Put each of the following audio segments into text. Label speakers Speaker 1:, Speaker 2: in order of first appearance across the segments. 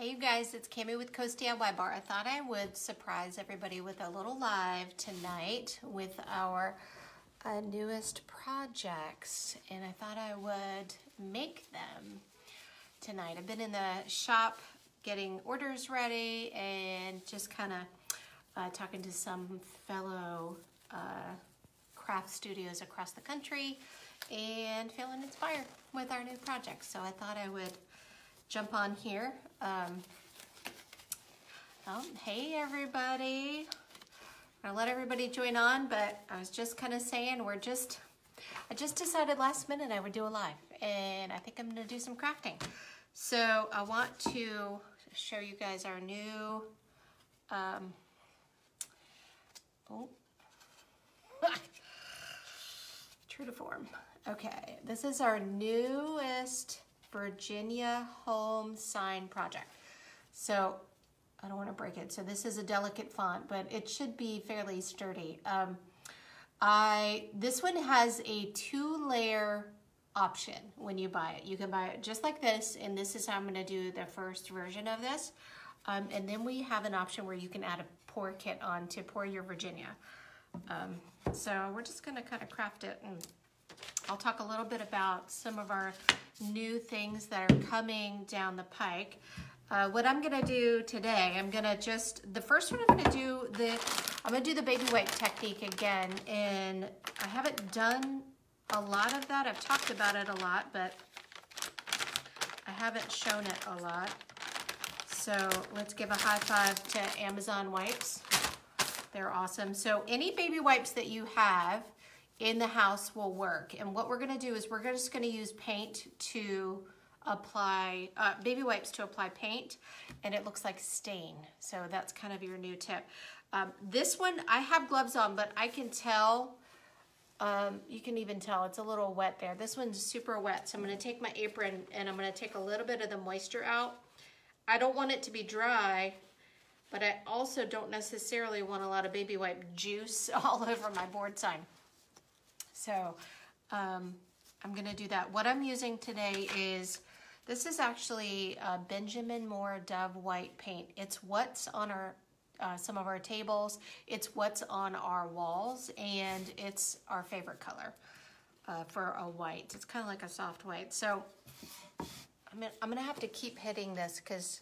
Speaker 1: Hey you guys, it's Cami with Coast DIY Bar. I thought I would surprise everybody with a little live tonight with our newest projects, and I thought I would make them tonight. I've been in the shop getting orders ready and just kind of talking to some fellow craft studios across the country and feeling inspired with our new projects. So I thought I would jump on here. Hey everybody. I'll let everybody join on, but I was just kind of saying I just decided last minute I would do a live, and I think I'm gonna do some crafting. So I want to show you guys our new, true to form. Okay, this is our newest Virginia home sign project. So I don't want to break it. So this is a delicate font, but it should be fairly sturdy. This one has a 2-layer option when you buy it. You can buy it just like this, and this is how I'm going to do the first version of this. And then we have an option where you can add a pour kit on to pour your Virginia. So we're just going to kind of craft it, and I'll talk a little bit about some of our new things that are coming down the pike. What I'm gonna do today, the first one I'm gonna do the baby wipe technique again, and I haven't done a lot of that. I've talked about it a lot, but I haven't shown it a lot. So let's give a high five to Amazon wipes. They're awesome. So any baby wipes that you have in the house will work. And what we're gonna do is we're just gonna use paint to apply, baby wipes to apply paint, and it looks like stain. So that's kind of your new tip. This one, I have gloves on, but I can tell, you can even tell it's a little wet there. This one's super wet. So I'm gonna take my apron and I'm gonna take a little bit of the moisture out. I don't want it to be dry, but I also don't necessarily want a lot of baby wipe juice all over my board sign. So I'm gonna do that. What I'm using today this is actually Benjamin Moore Dove White paint. It's what's on our some of our tables. It's what's on our walls, and it's our favorite color for a white. It's kind of like a soft white. So I'm gonna have to keep hitting this because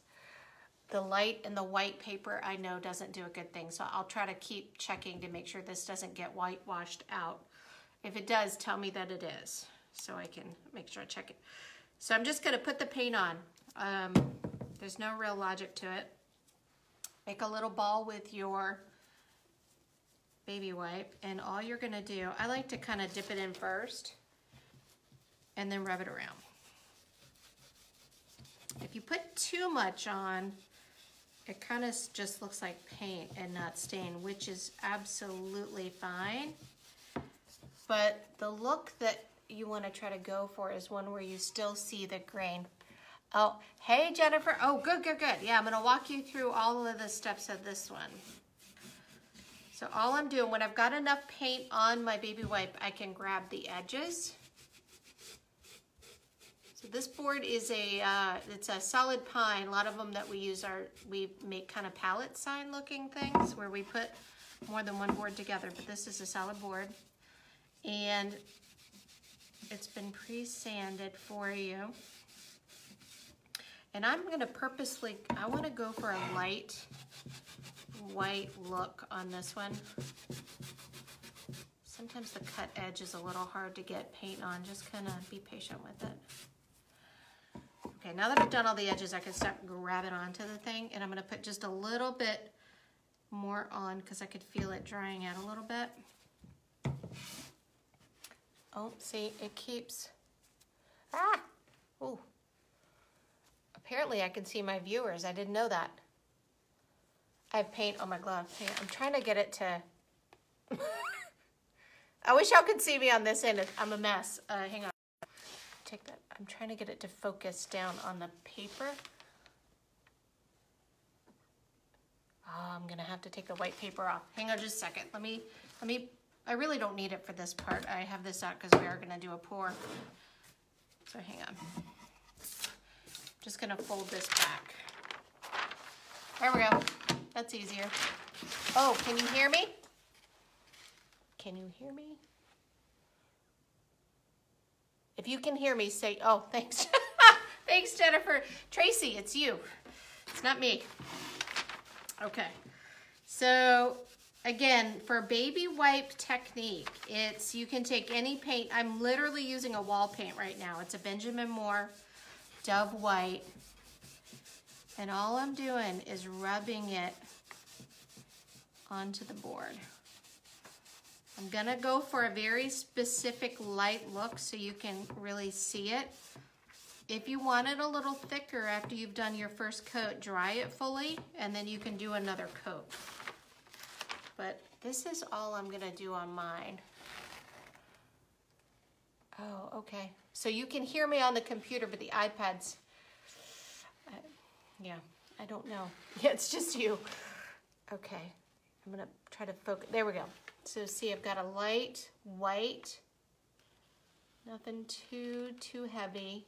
Speaker 1: the light and the white paper I know doesn't do a good thing. So I'll try to keep checking to make sure this doesn't get whitewashed out. If it does, tell me that it is, so I can make sure I check it. So I'm just gonna put the paint on. There's no real logic to it. Make a little ball with your baby wipe, and all you're gonna do, I like to kind of dip it in first and then rub it around. If you put too much on, it kind of just looks like paint and not stain, which is absolutely fine. But the look that you want to try to go for is one where you still see the grain. Oh, hey Jennifer. Oh, good, good, good. Yeah, I'm going to walk you through all of the steps of this one. So all I'm doing, when I've got enough paint on my baby wipe, I can grab the edges. So this board is it's a solid pine. A lot of them that we use we make kind of pallet sign looking things where we put more than one board together, but this is a solid board. And it's been pre-sanded for you. And I'm gonna purposely, I wanna go for a light white look on this one. Sometimes the cut edge is a little hard to get paint on. Just kind of be patient with it. Okay, now that I've done all the edges, I can start grabbing onto the thing, and I'm gonna put just a little bit more on because I could feel it drying out a little bit. Oh, see, it keeps, oh. Apparently I can see my viewers. I didn't know that. I have paint on my glove. Hang on, I'm trying to get it to, I wish y'all could see me on this end. I'm a mess. Hang on. Take that. I'm trying to get it to focus down on the paper. Oh, I'm gonna have to take the white paper off. Hang on just a second. Let me, I really don't need it for this part. I have this out because we are gonna do a pour. So hang on. Just gonna fold this back. There we go. That's easier. Oh, can you hear me? Can you hear me? If you can hear me, say, oh, thanks. Thanks, Jennifer. Tracy, it's you. It's not me. Okay. So, again, for baby wipe technique, it's, you can take any paint. I'm literally using a wall paint right now. It's a Benjamin Moore Dove White. And all I'm doing is rubbing it onto the board. I'm gonna go for a very specific light look so you can really see it. If you want it a little thicker after you've done your first coat, dry it fully and then you can do another coat. But this is all I'm gonna do on mine. Oh, okay. So you can hear me on the computer, but the iPad's, yeah, I don't know. Yeah, it's just you. Okay, I'm gonna try to focus. There we go. So see, I've got a light white, nothing too heavy.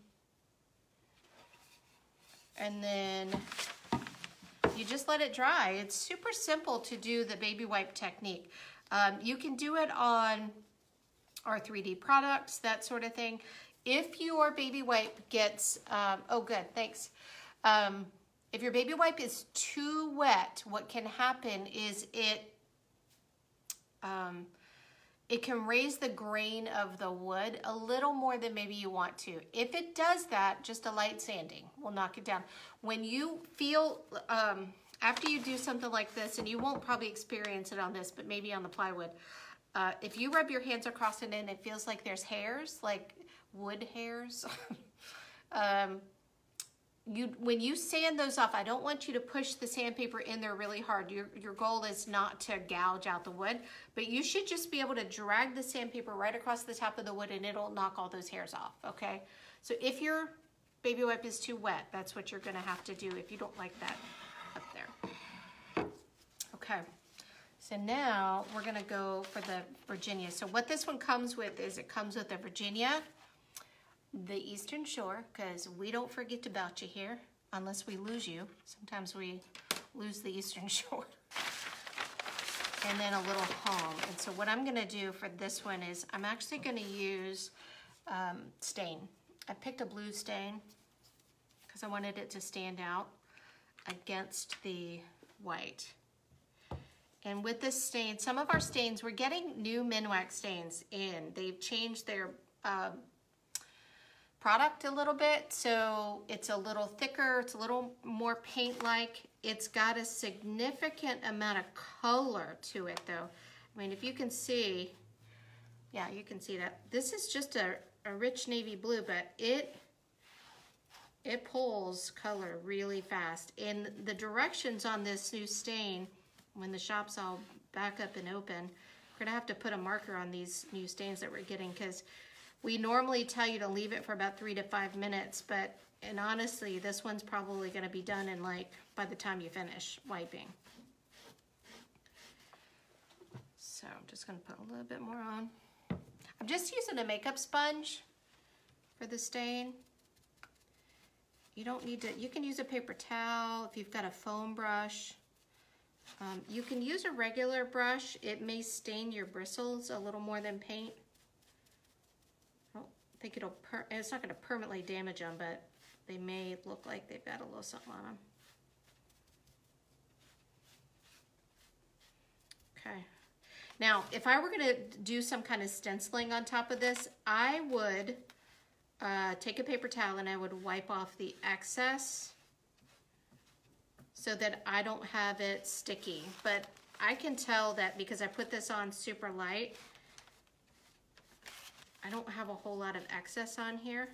Speaker 1: And then you just let it dry. It's super simple to do the baby wipe technique. You can do it on our 3D products, that sort of thing. If your baby wipe gets, oh good, thanks. If your baby wipe is too wet, what can happen is it can raise the grain of the wood a little more than maybe you want to. If it does that, just a light sanding will knock it down. When you feel, after you do something like this, and you won't probably experience it on this, but maybe on the plywood, if you rub your hands across it and it feels like there's hairs, like wood hairs, when you sand those off, I don't want you to push the sandpaper in there really hard. Your goal is not to gouge out the wood, but you should just be able to drag the sandpaper right across the top of the wood and it'll knock all those hairs off, okay? So if your baby wipe is too wet, that's what you're gonna have to do if you don't like that up there. Okay, so now we're gonna go for the Virginia. So what this one comes with is it comes with the Virginia, the Eastern Shore, because we don't forget about you here, unless we lose you. Sometimes we lose the Eastern Shore. And then a little home. And so what I'm gonna do for this one is I'm actually gonna use stain. I picked a blue stain because I wanted it to stand out against the white. And with this stain, some of our stains, we're getting new Minwax stains in. They've changed their product a little bit, so it's a little thicker, it's a little more paint-like. It's got a significant amount of color to it though. I mean, if you can see, yeah, you can see that. This is just a rich navy blue, but it pulls color really fast. And the directions on this new stain, when the shop's all back up and open, we're gonna have to put a marker on these new stains that we're getting, because we normally tell you to leave it for about 3 to 5 minutes, and honestly, this one's probably gonna be done in by the time you finish wiping. So I'm just gonna put a little bit more on. I'm just using a makeup sponge for the stain. You don't need to, you can use a paper towel if you've got a foam brush. You can use a regular brush. It may stain your bristles a little more than paint. I don't think it's not going to permanently damage them, but they may look like they've got a little something on them. Okay. Now, if I were going to do some kind of stenciling on top of this, I would take a paper towel and I would wipe off the excess so that I don't have it sticky. But I can tell that because I put this on super light, I don't have a whole lot of excess on here.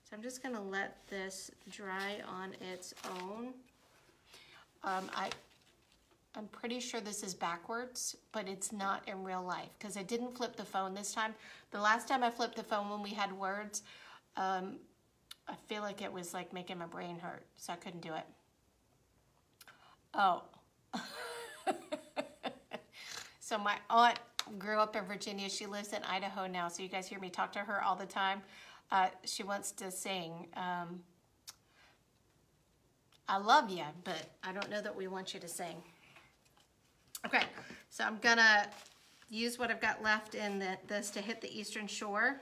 Speaker 1: So I'm just gonna let this dry on its own. I'm pretty sure this is backwards, but it's not in real life because I didn't flip the phone this time. The last time I flipped the phone when we had words, I feel like it was like making my brain hurt, so I couldn't do it. Oh. So my aunt grew up in Virginia. She lives in Idaho now, so you guys hear me talk to her all the time. She wants to sing. I love you, but I don't know that we want you to sing. Okay, so I'm gonna use what I've got left in this to hit the eastern shore.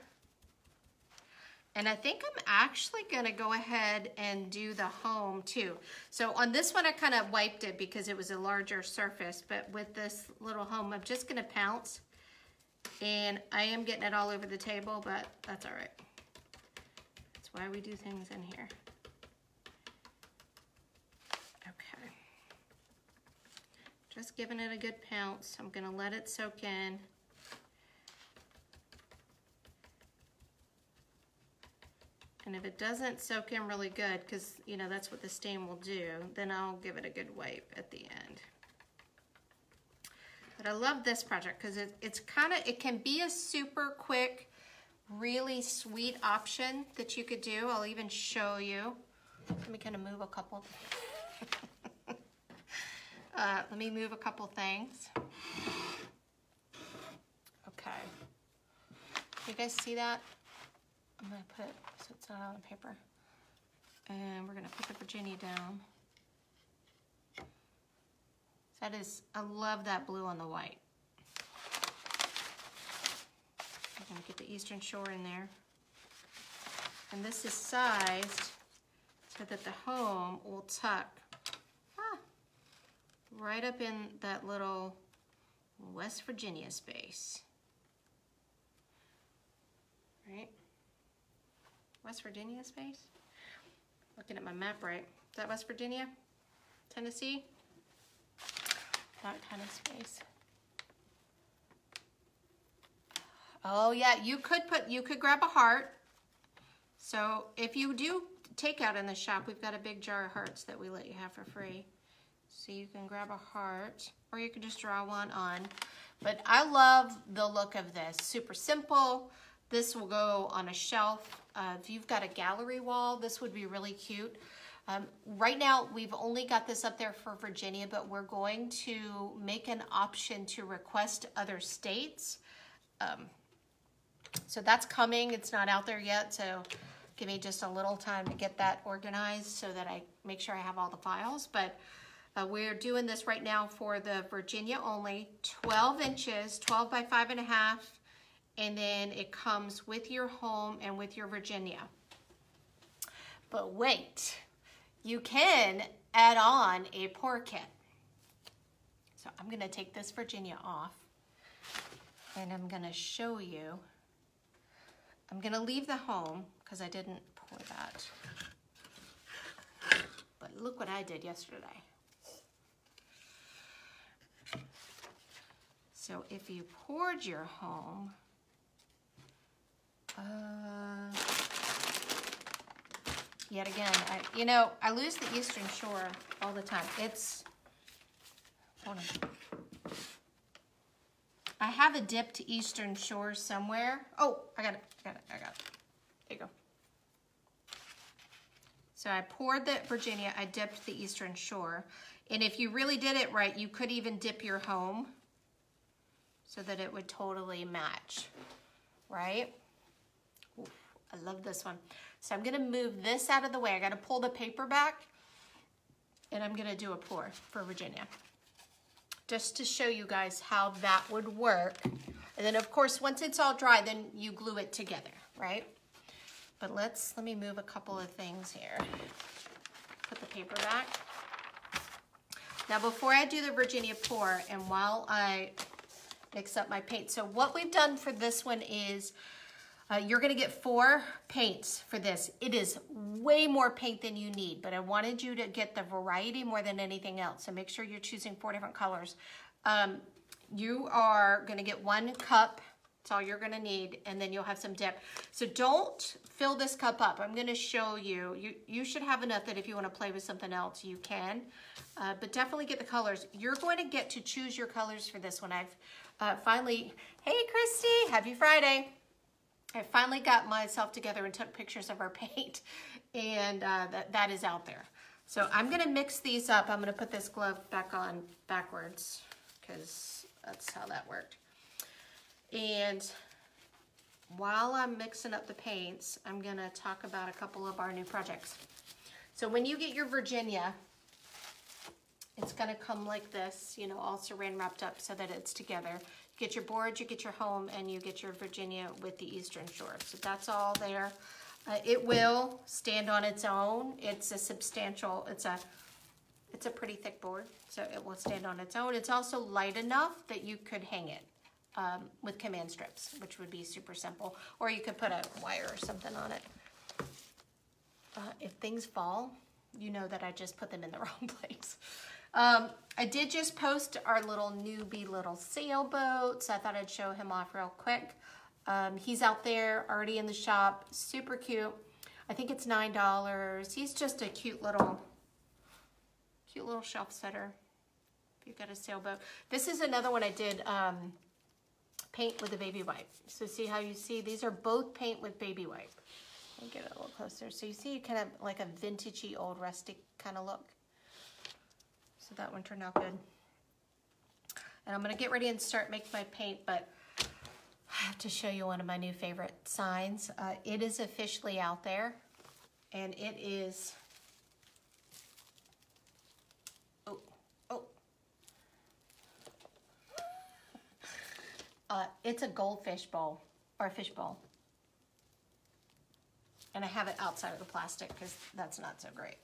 Speaker 1: And I think I'm actually gonna go ahead and do the home too. So on this one, I kind of wiped it because it was a larger surface, but with this little home, I'm just gonna pounce. And I am getting it all over the table, but that's all right. That's why we do things in here. Okay. Just giving it a good pounce. I'm gonna let it soak in. And if it doesn't soak in really good, because you know that's what the stain will do, then I'll give it a good wipe at the end. But I love this project because it can be a super quick, really sweet option that you could do. I'll even show you. Let me kind of move a couple. Let me move a couple things. Okay. You guys see that? I'm gonna put it so it's not on the paper. And we're gonna put the Virginia down. That is, I love that blue on the white. I'm gonna get the Eastern Shore in there. And this is sized so that the home will tuck right up in that little West Virginia space. Right? West Virginia space? Looking at my map right. Is that West Virginia? Tennessee? That kind of space. Oh yeah, you could grab a heart. So if you do take out in the shop, we've got a big jar of hearts that we let you have for free. So you can grab a heart, or you can just draw one on. But I love the look of this. Super simple. This will go on a shelf. If you've got a gallery wall, this would be really cute. Right now, we've only got this up there for Virginia, but we're going to make an option to request other states. So that's coming. It's not out there yet, so give me just a little time to get that organized so that I make sure I have all the files. But we're doing this right now for the Virginia only, 12 inches, 12 by 5.5, and then it comes with your home and with your Virginia. But wait, you can add on a pour kit. So I'm gonna take this Virginia off and I'm gonna show you. I'm gonna leave the home because I didn't pour that. But look what I did yesterday. So if you poured your home, yet again, I lose the Eastern Shore all the time. Hold on. I have a dipped Eastern Shore somewhere. Oh, I got it. There you go. So I poured the Virginia, I dipped the Eastern Shore. And if you really did it right, you could even dip your home so that it would totally match, right? Ooh, I love this one. So I'm gonna move this out of the way. I gotta pull the paper back and I'm gonna do a pour for Virginia. Just to show you guys how that would work. And then of course, once it's all dry, then you glue it together, right? But let me move a couple of things here. Put the paper back. Now before I do the Virginia pour and while I mix up my paint, so what we've done for this one is you're gonna get 4 paints for this. It is way more paint than you need, but I wanted you to get the variety more than anything else. So make sure you're choosing 4 different colors. You are gonna get 1 cup, that's all you're gonna need, and then you'll have some dip. So don't fill this cup up. I'm gonna show you. You should have enough that if you wanna play with something else, you can. But definitely get the colors. You're going to get to choose your colors for this one. I've finally, hey Christy, happy Friday. I finally got myself together and took pictures of our paint, and that is out there. So I'm gonna mix these up. I'm gonna put this glove back on backwards because that's how that worked. And while I'm mixing up the paints, I'm gonna talk about a couple of our new projects. So when you get your Virginia, it's gonna come like this, you know, all saran wrapped up so that it's together. You get your board, you get your home, and you get your Virginia with the Eastern Shore. So that's all there. It will stand on its own. It's a substantial, it's a pretty thick board, so it will stand on its own. It's also light enough that you could hang it with command strips, which would be super simple. Or you could put a wire or something on it. If things fall, you know that I just put them in the wrong place. I did just post our little newbie little sailboat, so I thought I'd show him off real quick. He's out there already in the shop, super cute. I think it's $9. He's just a cute little shelf setter. If you've got a sailboat. This is another one I did paint with a baby wipe. So see how you see these are both paint with baby wipe. I'll get it a little closer. So you see you kind of like a vintagey old rustic kind of look. So that one turned out good. And I'm gonna get ready and start making my paint, but I have to show you one of my new favorite signs. It is officially out there, and it is, it's a goldfish bowl, or a fish bowl. And I have it outside of the plastic because that's not so great.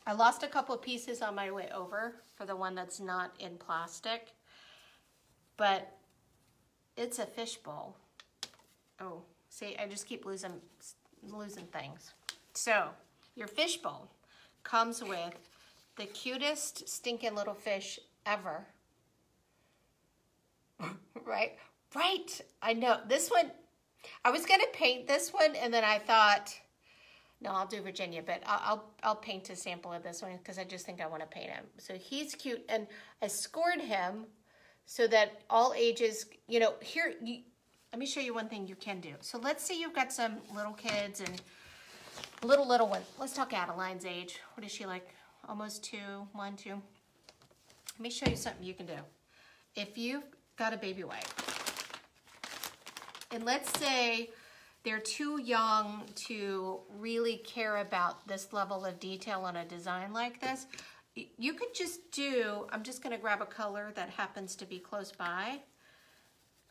Speaker 1: I lost a couple of pieces on my way over for the one that's not in plastic, but it's a fish bowl. Oh, see, I just keep losing things. So, your fish bowl comes with the cutest stinking little fish ever. Right? Right, I know. This one, I was gonna paint this one and then I thought, no, I'll do Virginia, but I'll paint a sample of this one because I just think I want to paint him. So he's cute, and I scored him so that all ages, you know, here, let me show you one thing you can do. So let's say you've got some little kids and little one. Let's talk Adeline's age. What is she like? Almost 2, 1, 2. Let me show you something you can do. If you've got a baby wipe, and let's say they're too young to really care about this level of detail on a design like this, you could just do, I'm just gonna grab a color that happens to be close by.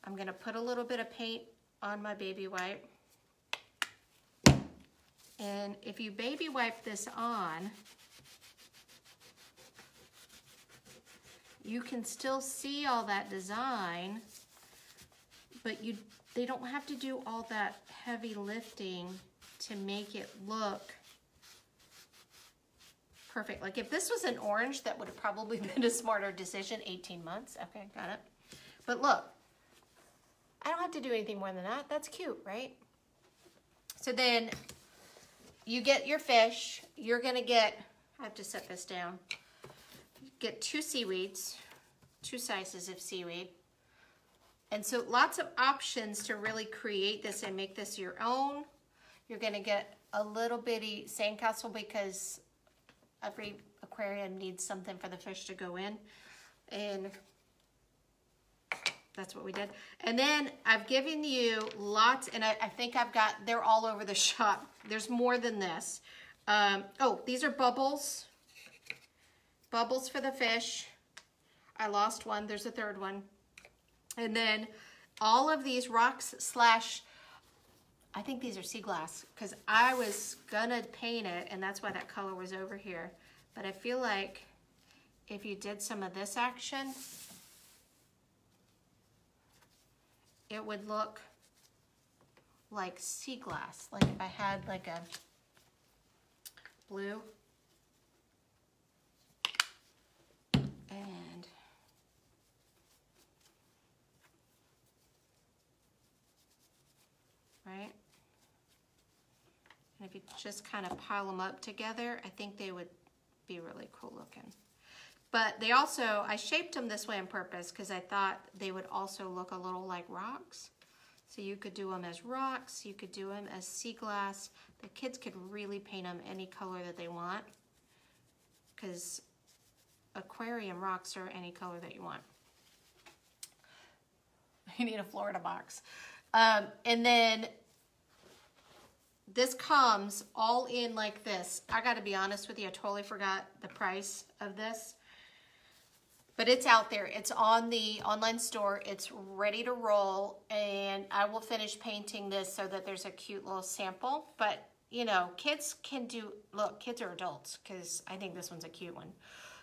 Speaker 1: I'm gonna put a little bit of paint on my baby wipe. And if you baby wipe this on, you can still see all that design, but they don't have to do all that heavy lifting to make it look perfect. Like if this was an orange, that would have probably been a smarter decision. 18 months, okay, got it. But look, I don't have to do anything more than that. That's cute, right? So then you get your fish. You're gonna get, I have to set this down. Get 2 seaweeds, 2 sizes of seaweed. And so lots of options to really create this and make this your own. You're gonna get a little bitty sandcastle because every aquarium needs something for the fish to go in. And that's what we did. And then I've given you lots, and I think I've got, they're all over the shop. There's more than this. Oh, these are bubbles. Bubbles for the fish. I lost one, there's a third one. And then all of these rocks slash, I think these are sea glass, because I was gonna paint it, and that's why that color was over here. But I feel like if you did some of this action, it would look like sea glass. Like if I had like a blue and right? And if you just kind of pile them up together, I think they would be really cool looking. But they also, I shaped them this way on purpose because I thought they would also look a little like rocks. So you could do them as rocks, you could do them as sea glass. The kids could really paint them any color that they want because aquarium rocks are any color that you want. You need a Florida box. And then this comes all in like this. I gotta be honest with you, I totally forgot the price of this. But it's out there. It's on the online store. It's ready to roll. And I will finish painting this so that there's a cute little sample. But, you know, kids can do, look, kids are adults, because I think this one's a cute one,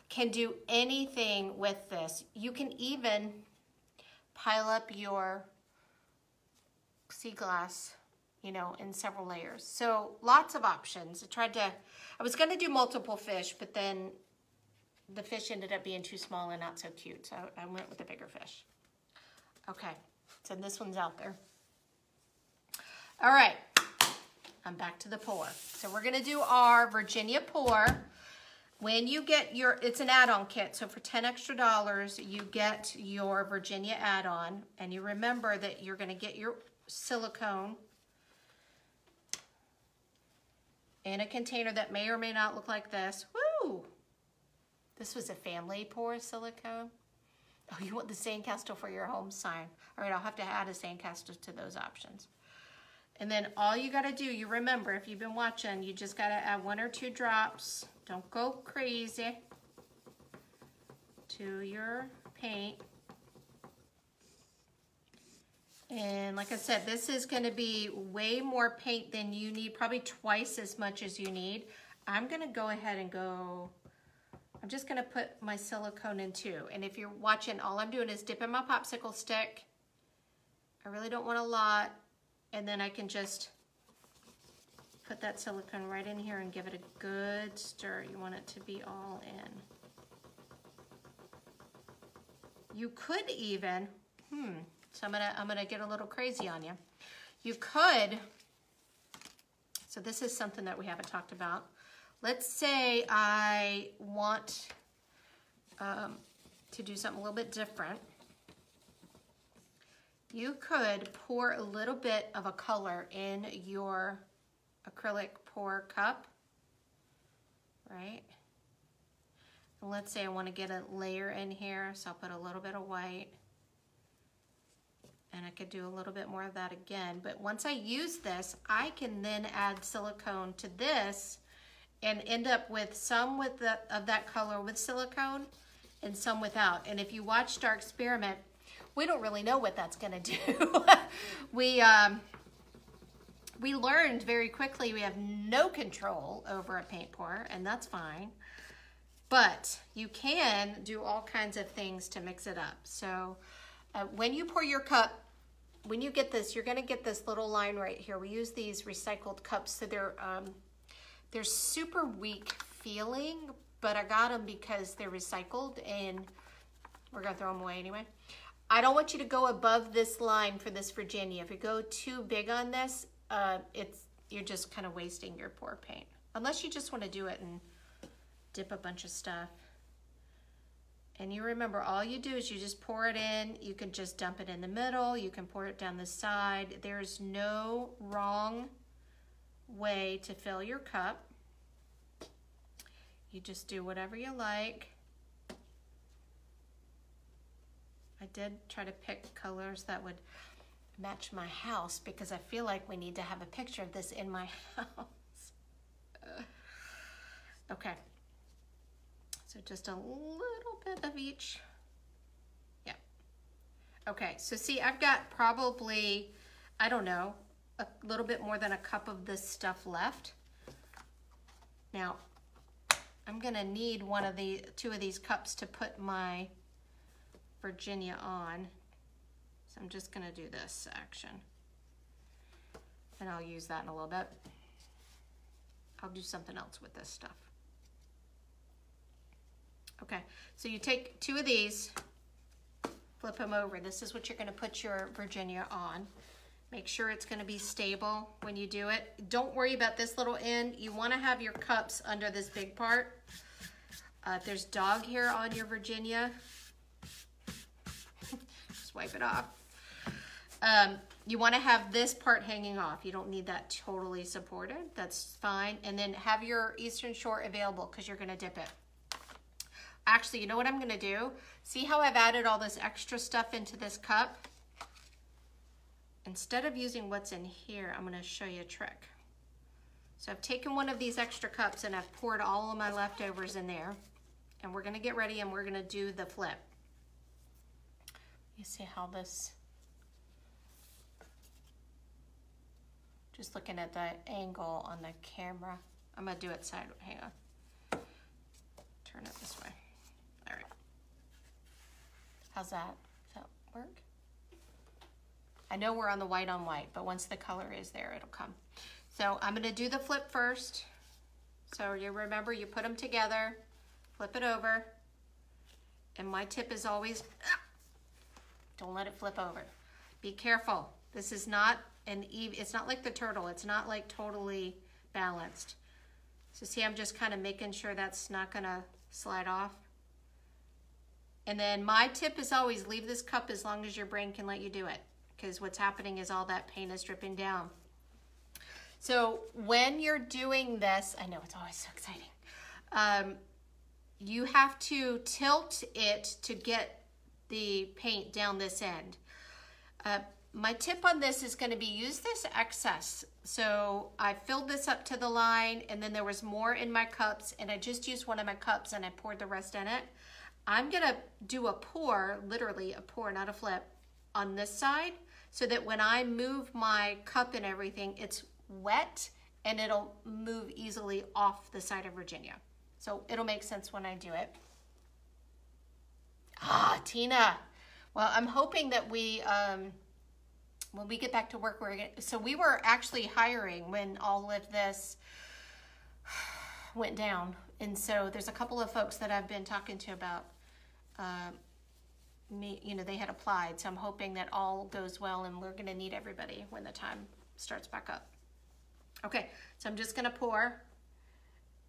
Speaker 1: can do anything with this. You can even pile up your sea glass, you know, in several layers. So lots of options. I was going to do multiple fish, but then the fish ended up being too small and not so cute, so I went with the bigger fish. Okay, so this one's out there. All right, I'm back to the pour. So we're gonna do our Virginia pour. When you get your, it's an add-on kit, so for $10 extra, you get your Virginia add-on, and you remember that you're gonna get your silicone in a container that may or may not look like this. Woo! This was a family pour silicone. Oh, you want the sandcastle for your home sign. All right, I'll have to add a sandcastle to those options. And then all you gotta do, you remember, if you've been watching, you just gotta add 1 or 2 drops. Don't go crazy to your paint. And like I said, this is gonna be way more paint than you need, probably twice as much as you need. I'm gonna go ahead and I'm just gonna put my silicone in too. And if you're watching, all I'm doing is dipping my popsicle stick. I really don't want a lot. And then I can just put that silicone right in here and give it a good stir. You want it to be all in. You could even, so I'm gonna get a little crazy on you. You could, so this is something that we haven't talked about. Let's say I want to do something a little bit different. You could pour a little bit of a color in your acrylic pour cup, right? And let's say I want to get a layer in here, so I'll put a little bit of white. And I could do a little bit more of that again. But once I use this, I can then add silicone to this and end up with some of that color with silicone and some without. And if you watched our experiment, we don't really know what that's gonna do. We learned very quickly we have no control over a paint pour, and that's fine. But you can do all kinds of things to mix it up. So when you pour your cup, when you get this, you're gonna get this little line right here. We use these recycled cups, so they're super weak feeling, but I got them because they're recycled and we're gonna throw them away anyway. I don't want you to go above this line for this Virginia. If you go too big on this, you're just kind of wasting your pour paint. Unless you just want to do it and dip a bunch of stuff. And you remember, all you do is you just pour it in. You can just dump it in the middle. You can pour it down the side. There's no wrong way to fill your cup. You just do whatever you like. I did try to pick colors that would match my house because I feel like we need to have a picture of this in my house. Okay. So just a little bit of each. Yeah. Okay, so see, I've got probably, I don't know, a little bit more than a cup of this stuff left. Now, I'm gonna need two of these cups to put my Virginia on. So I'm just gonna do this action. And I'll use that in a little bit. I'll do something else with this stuff. Okay, so you take 2 of these, flip them over. This is what you're gonna put your Virginia on. Make sure it's gonna be stable when you do it. Don't worry about this little end. You wanna have your cups under this big part. If there's dog hair on your Virginia, just wipe it off. You wanna have this part hanging off. You don't need that totally supported, that's fine. And then have your Eastern Shore available because you're gonna dip it. Actually, you know what I'm gonna do? See how I've added all this extra stuff into this cup? Instead of using what's in here, I'm gonna show you a trick. So I've taken one of these extra cups and I've poured all of my leftovers in there. And we're gonna get ready and we're gonna do the flip. You see how this, just looking at the angle on the camera. I'm gonna do it sideways, hang on. Turn it this way. All right. How's that? Does that work? I know we're on the white on white, but once the color is there, it'll come. So I'm gonna do the flip first. So you remember, you put them together, flip it over, and my tip is always, don't let it flip over. Be careful. This is not an even, it's not like the turtle. It's not like totally balanced. So see, I'm just kind of making sure that's not gonna slide off. And then my tip is always leave this cup as long as your brain can let you do it, because what's happening is all that paint is dripping down. So when you're doing this, I know it's always so exciting. You have to tilt it to get the paint down this end. My tip on this is going to be use this excess. So I filled this up to the line and then there was more in my cups and I just used one of my cups and I poured the rest in it. I'm going to do a pour, literally a pour, not a flip, on this side so that when I move my cup and everything, it's wet and it'll move easily off the side of Virginia. So it'll make sense when I do it. Ah, Tina. Well, I'm hoping that we, when we get back to work, so we were actually hiring when all of this went down. And so there's a couple of folks that I've been talking to about me, you know, they had applied. So I'm hoping that all goes well and we're going to need everybody when the time starts back up. Okay, so I'm just gonna pour.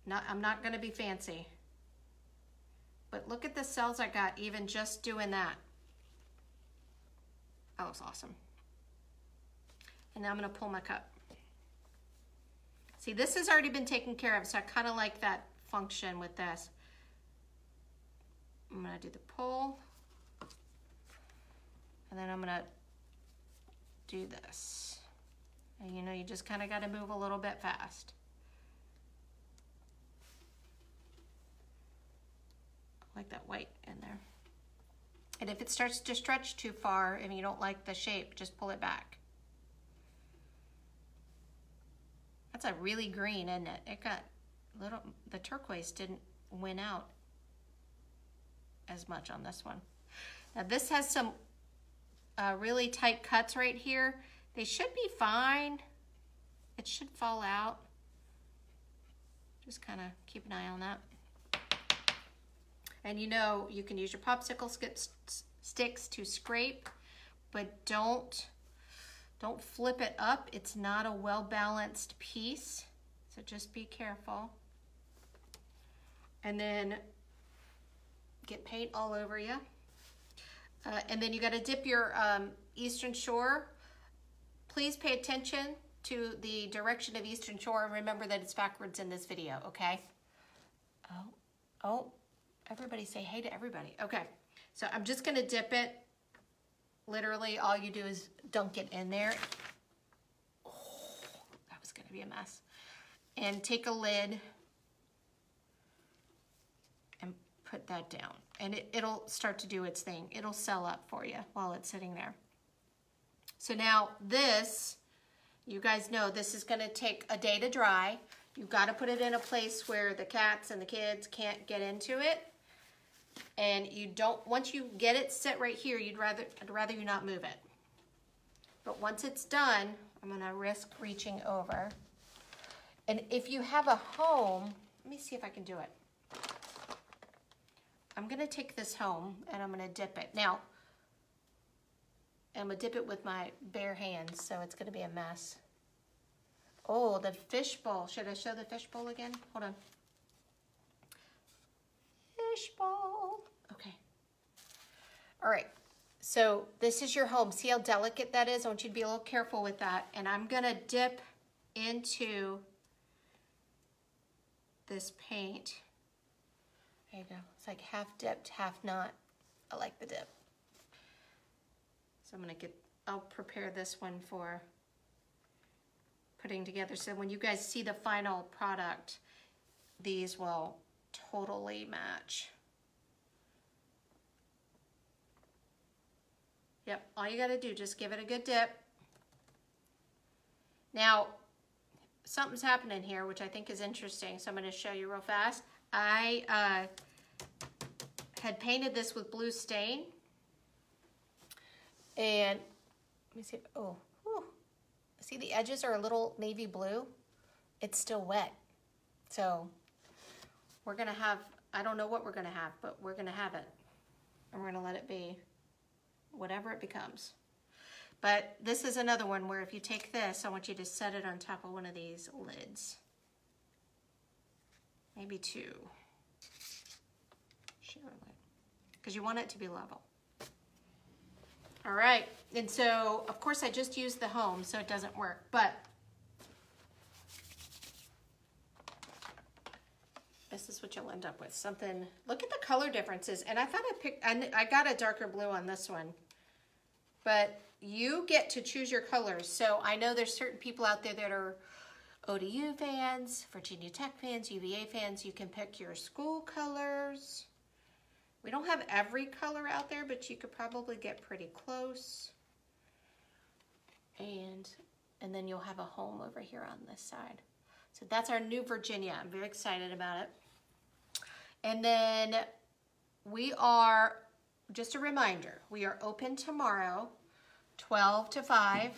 Speaker 1: I'm not gonna be fancy. But look at the cells I got even just doing that. That looks awesome. And now I'm gonna pull my cup. See, this has already been taken care of, so I kind of like that function with this. I'm gonna do the pull. And then I'm gonna do this. And you know, you just kind of got to move a little bit fast. I like that white in there. And if it starts to stretch too far and you don't like the shape, just pull it back. That's a really green, isn't it? It got little, the turquoise didn't win out as much on this one. Now this has some really tight cuts right here. They should be fine. It should fall out. Just kind of keep an eye on that. And you know, you can use your popsicle sticks to scrape, but don't flip it up. It's not a well-balanced piece, so just be careful. And then get paint all over you. And then you got to dip your Eastern Shore. Please pay attention to the direction of Eastern Shore and remember that it's backwards in this video, okay? Oh, everybody say hey to everybody. Okay, so I'm just gonna dip it. Literally, all you do is dunk it in there. Oh, that was gonna be a mess. And take a lid and put that down. And it'll start to do its thing. It'll sell up for you while it's sitting there. So now this, you guys know this is gonna take a day to dry. You've gotta put it in a place where the cats and the kids can't get into it. And you don't, once you get it set right here, I'd rather you not move it. But once it's done, I'm gonna risk reaching over. And if you have a home, let me see if I can do it. I'm gonna take this home and I'm gonna dip it. Now, I'm gonna dip it with my bare hands, so it's gonna be a mess. Oh, the fishbowl. Should I show the fishbowl again? Hold on. Fishbowl. Okay. All right. So this is your home. See how delicate that is? I want you to be a little careful with that. And I'm gonna dip into this paint. There you go. It's like half dipped, half not. I like the dip. So I'm gonna I'll prepare this one for putting together. So when you guys see the final product, these will totally match. Yep, all you gotta do, just give it a good dip. Now, something's happening here, which I think is interesting, so I'm gonna show you real fast. I had painted this with blue stain, and let me see, oh, whew. See the edges are a little navy blue? It's still wet. So we're gonna have, I don't know what we're gonna have, but we're gonna have it. And we're gonna let it be whatever it becomes. But this is another one where if you take this, I want you to set it on top of one of these lids. Maybe two. Because you want it to be level. All right, and so of course I just used the home, so it doesn't work, but this is what you'll end up with. Something, look at the color differences. And I thought I got a darker blue on this one, but you get to choose your colors. So I know there's certain people out there that are ODU fans, Virginia Tech fans, UVA fans. You can pick your school colors. We don't have every color out there, but you could probably get pretty close. And then you'll have a home over here on this side. So that's our new Virginia. I'm very excited about it. And then we are, just a reminder, we are open tomorrow, 12 to 5.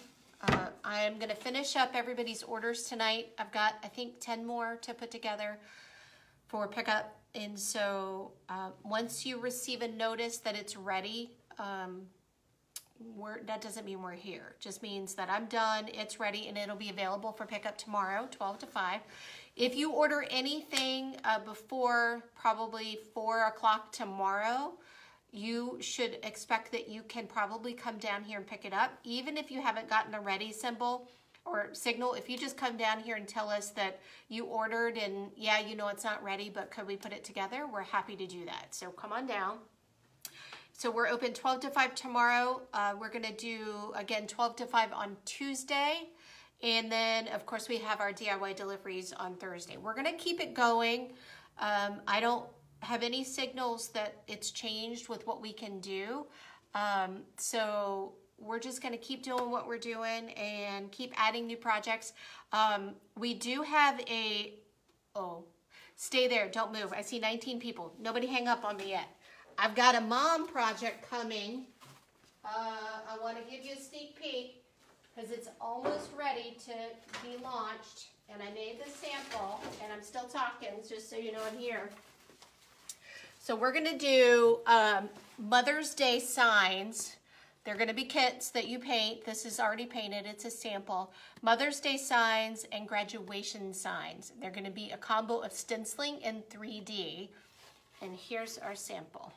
Speaker 1: I am gonna finish up everybody's orders tonight. I've got, I think, 10 more to put together for pickup. And so once you receive a notice that it's ready, that doesn't mean we're here. It just means that I'm done, it's ready, and it'll be available for pickup tomorrow, 12 to 5. If you order anything before probably 4 o'clock tomorrow, you should expect that you can probably come down here and pick it up. Even if you haven't gotten the ready symbol or signal, if you just come down here and tell us that you ordered and yeah, you know it's not ready, but could we put it together? We're happy to do that. So come on down. So we're open 12 to 5 tomorrow. We're gonna do, again, 12 to 5 on Tuesday. And then, of course, we have our DIY deliveries on Thursday. We're gonna keep it going. I don't have any signals that it's changed with what we can do. So we're just gonna keep doing what we're doing and keep adding new projects. We do have a, oh, stay there, don't move. I see 19 people. Nobody hang up on me yet. I've got a mom project coming. I want to give you a sneak peek because it's almost ready to be launched. And I made the sample, and I'm still talking, just so you know I'm here. So we're going to do Mother's Day signs. They're going to be kits that you paint. This is already painted. It's a sample. Mother's Day signs and graduation signs. They're going to be a combo of stenciling and 3D. And here's our sample.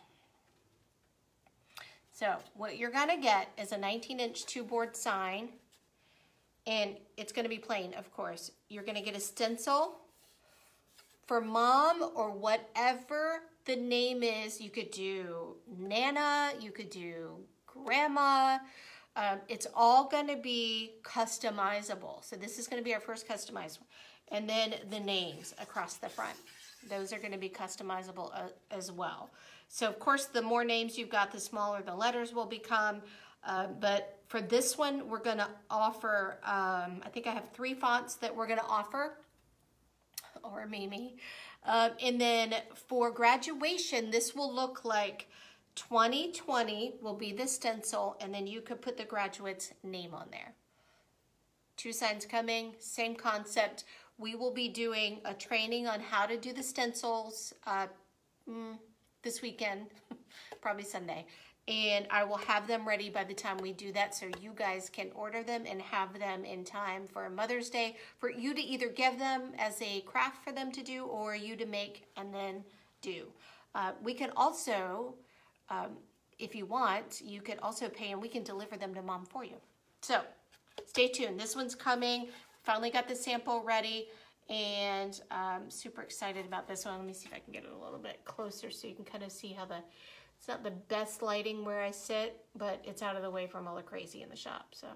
Speaker 1: So what you're gonna get is a 19-inch 2-board sign, and it's gonna be plain, of course. You're gonna get a stencil for mom or whatever the name is. You could do Nana, you could do Grandma. It's all gonna be customizable. So this is gonna be our first customized one. And then the names across the front. Those are gonna be customizable as well. So of course, the more names you've got, the smaller the letters will become. But for this one, we're gonna offer, I think I have 3 fonts that we're gonna offer, or Mimi. And then for graduation, this will look like 2020 will be the stencil, and then you could put the graduate's name on there. 2 signs coming, same concept. We will be doing a training on how to do the stencils this weekend, probably Sunday. And I will have them ready by the time we do that, so you guys can order them and have them in time for Mother's Day, for you to either give them as a craft for them to do, or you to make and then do. We can also, if you want, you could also pay and we can deliver them to mom for you. So stay tuned. This one's coming. Finally got the sample ready, and I'm super excited about this one. Let me see if I can get it a little bit closer so you can kind of see how it's not the best lighting where I sit, but it's out of the way from all the crazy in the shop. So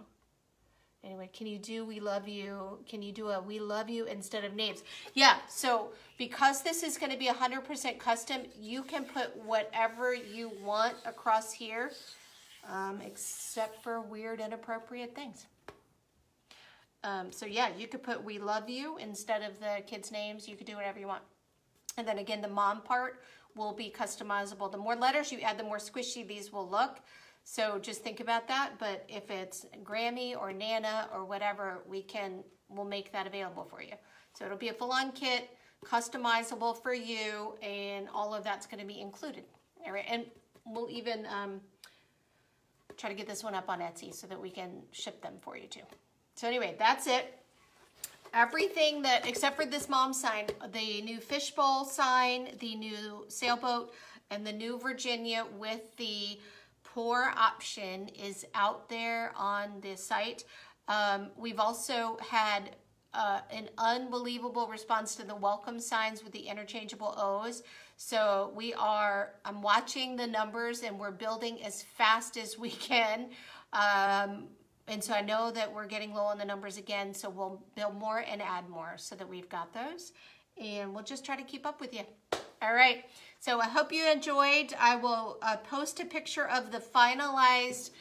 Speaker 1: Anyway, can you do we love you? Can you do a we love you instead of names? Yeah, so because this is going to be 100% custom, you can put whatever you want across here, except for weird, inappropriate things. So yeah, you could put we love you instead of the kids' names. You could do whatever you want. And then again, the mom part will be customizable. The more letters you add, the more squishy these will look. So just think about that. But if it's Grammy or Nana or whatever, we'll make that available for you. So it'll be a full-on kit, customizable for you, and all of that's going to be included. All right, and we'll even try to get this one up on Etsy so that we can ship them for you too. So anyway, that's it. Everything that, except for this mom sign, the new fishbowl sign, the new sailboat, and the new Virginia with the pour option is out there on the site. We've also had an unbelievable response to the welcome signs with the interchangeable O's. So I'm watching the numbers and we're building as fast as we can. And so I know that we're getting low on the numbers again, so we'll build more and add more so that we've got those. And we'll just try to keep up with you. All right, so I hope you enjoyed. I will post a picture of the finalized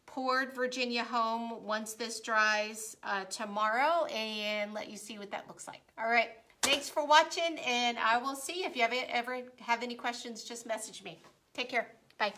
Speaker 1: poured Virginia home once this dries tomorrow and let you see what that looks like. All right, thanks for watching, and I will see you. If you ever have any questions, just message me. Take care. Bye.